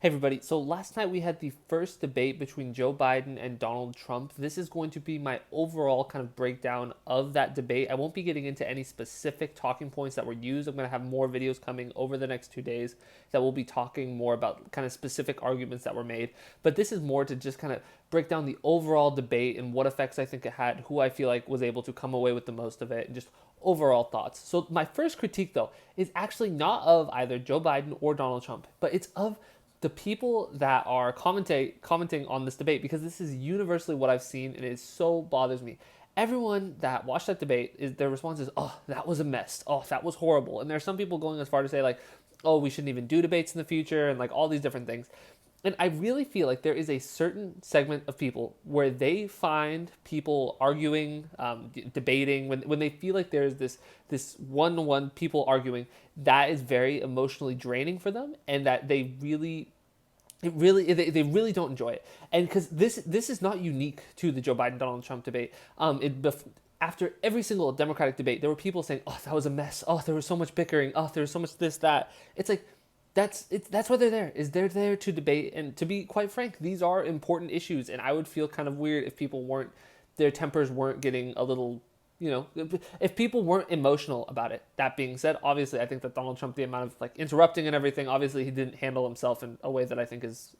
Hey everybody, so last night we had the first debate between Joe Biden and Donald Trump. This is going to be my overall kind of breakdown of that debate. I won't be getting into any specific talking points that were used. I'm going to have more videos coming over the next 2 days that will be talking more about kind of specific arguments that were made. But this is more to just kind of break down the overall debate and what effects I think it had, who I feel like was able to come away with the most of it, and just overall thoughts. So my first critique though is actually not of either Joe Biden or Donald Trump, but it's of the people that are commenting on this debate, because this is universally what I've seen and it so bothers me. Everyone that watched that debate, is their response is, "Oh, that was a mess. Oh, that was horrible." And there's some people going as far to say like, "Oh, we shouldn't even do debates in the future," and like all these different things. And I really feel like there is a certain segment of people where they find people arguing, debating, when they feel like there's this one-on-one people arguing, that is very emotionally draining for them, and that they really don't enjoy it. And because this is not unique to the Joe Biden Donald Trump debate. After every single Democratic debate, there were people saying, "Oh, that was a mess. Oh, there was so much bickering. Oh, there was so much this that." It's like that's why they're there. Is they're there to debate, and to be quite frank, these are important issues. And I would feel kind of weird if people weren't, their tempers weren't getting a little, if people weren't emotional about it. That being said, obviously I think that Donald Trump, the amount of like interrupting and everything, obviously he didn't handle himself in a way that I think is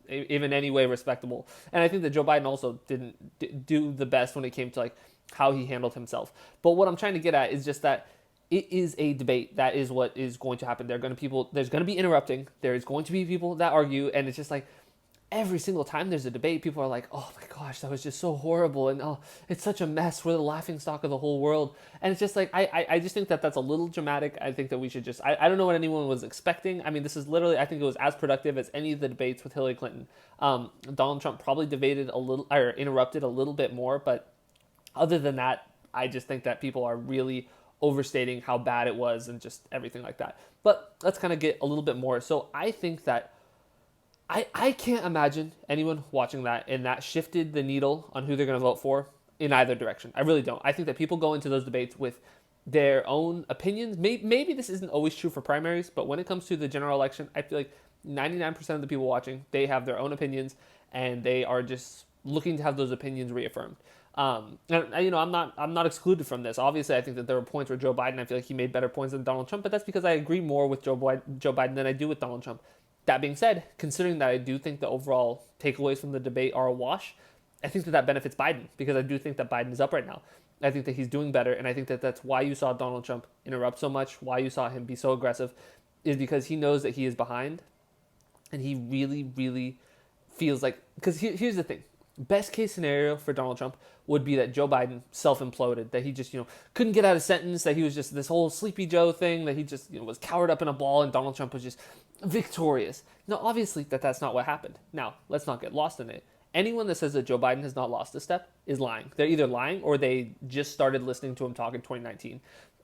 even any way respectable. And I think that Joe Biden also didn't do the best when it came to like how he handled himself. But what I'm trying to get at is just that it is a debate. That is what is going to happen. There's going to be interrupting. There's going to be people that argue, and it's just like every single time there's a debate, people are like, "Oh my gosh, that was just so horrible," and "Oh, it's such a mess. We're the laughing stock of the whole world." And it's just like I just think that that's a little dramatic. I think that we should just I don't know what anyone was expecting. I mean, this is literally, I think it was as productive as any of the debates with Hillary Clinton. Donald Trump probably debated a little or interrupted a little bit more, but other than that, I just think that people are really overstating how bad it was and just everything like that. But let's kind of get a little bit more. So I think that I can't imagine anyone watching that and that shifted the needle on who they're going to vote for in either direction. I really don't. I think that people go into those debates with their own opinions. Maybe this isn't always true for primaries, but when it comes to the general election, I feel like 99% of the people watching, they have their own opinions, and they are just looking to have those opinions reaffirmed. And I'm not excluded from this. Obviously, I think that there were points where Joe Biden, I feel like he made better points than Donald Trump, but that's because I agree more with Joe Biden than I do with Donald Trump. That being said, considering that I do think the overall takeaways from the debate are a wash, I think that that benefits Biden, because I do think that Biden is up right now. I think that he's doing better, and I think that that's why you saw Donald Trump interrupt so much, why you saw him be so aggressive, is because he knows that he is behind, and he really, really feels like, because here's the thing. Best case scenario for Donald Trump would be that Joe Biden self imploded, that he just couldn't get out a sentence, that he was just this whole Sleepy Joe thing, that he just was cowered up in a ball, and Donald Trump was just victorious. Now, obviously, that's not what happened. Now, let's not get lost in it. Anyone that says that Joe Biden has not lost a step is lying. They're either lying or they just started listening to him talk in 2019.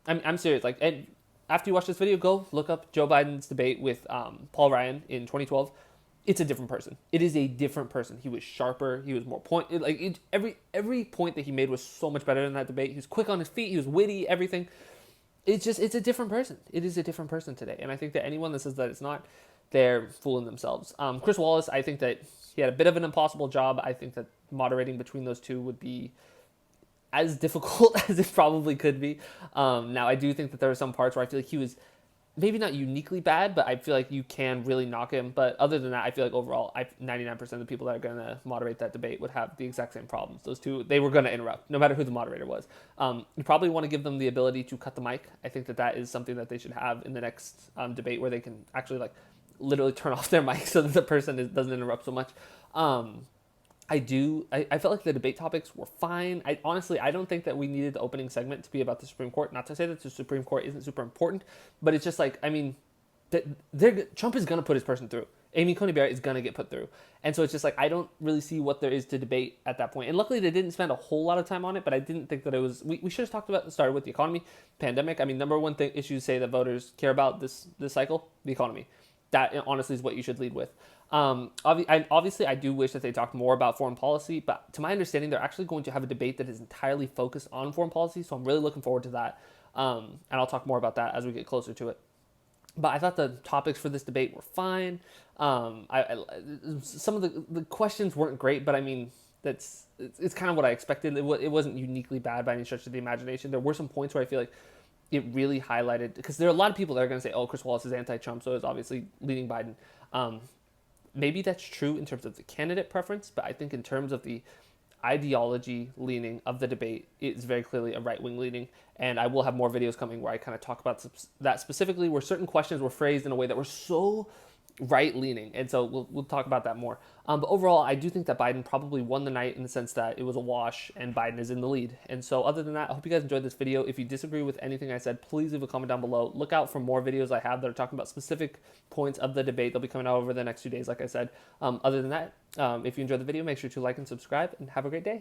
I'm serious. Like, and after you watch this video, go look up Joe Biden's debate with Paul Ryan in 2012. It's a different person. It is a different person. He was sharper. He was more point. Every point that he made was so much better in that debate. He was quick on his feet. He was witty. Everything. It's a different person. It is a different person today. And I think that anyone that says that it's not, they're fooling themselves. Chris Wallace, I think that he had a bit of an impossible job. I think that moderating between those two would be as difficult as it probably could be. Now, I do think that there are some parts where I feel like he was maybe not uniquely bad, but I feel like you can really knock him. But other than that, I feel like overall, 99% of the people that are going to moderate that debate would have the exact same problems. Those two, they were going to interrupt, no matter who the moderator was. You probably want to give them the ability to cut the mic. I think that that is something that they should have in the next debate, where they can actually like literally turn off their mic so that the person doesn't interrupt so much. I felt like the debate topics were fine. I don't think that we needed the opening segment to be about the Supreme Court. Not to say that the Supreme Court isn't super important, but it's just like, I mean, Trump is going to put his person through. Amy Coney Barrett is going to get put through. And so it's just like, I don't really see what there is to debate at that point. And luckily they didn't spend a whole lot of time on it, but I didn't think that it was, we should have started with the economy, pandemic. I mean, number one thing issues say that voters care about this cycle, the economy. That honestly is what you should lead with. Obviously, I do wish that they talked more about foreign policy, but to my understanding, they're actually going to have a debate that is entirely focused on foreign policy, so I'm really looking forward to that. And I'll talk more about that as we get closer to it. But I thought the topics for this debate were fine. Some of the questions weren't great, but I mean, it's kind of what I expected. It wasn't uniquely bad by any stretch of the imagination. There were some points where I feel like it really highlighted, because there are a lot of people that are going to say, "Oh, Chris Wallace is anti-Trump, so it's obviously leaning Biden." Um, Maybe that's true in terms of the candidate preference, but I think in terms of the ideology leaning of the debate, it's very clearly a right wing leaning. And I will have more videos coming where I kind of talk about that specifically, where certain questions were phrased in a way that were so right leaning. And so we'll talk about that more. But overall, I do think that Biden probably won the night in the sense that it was a wash and Biden is in the lead. And so other than that, I hope you guys enjoyed this video. If you disagree with anything I said, please leave a comment down below. Look out for more videos I have that are talking about specific points of the debate. They'll be coming out over the next few days, like I said. Other than that, if you enjoyed the video, make sure to like and subscribe, and have a great day.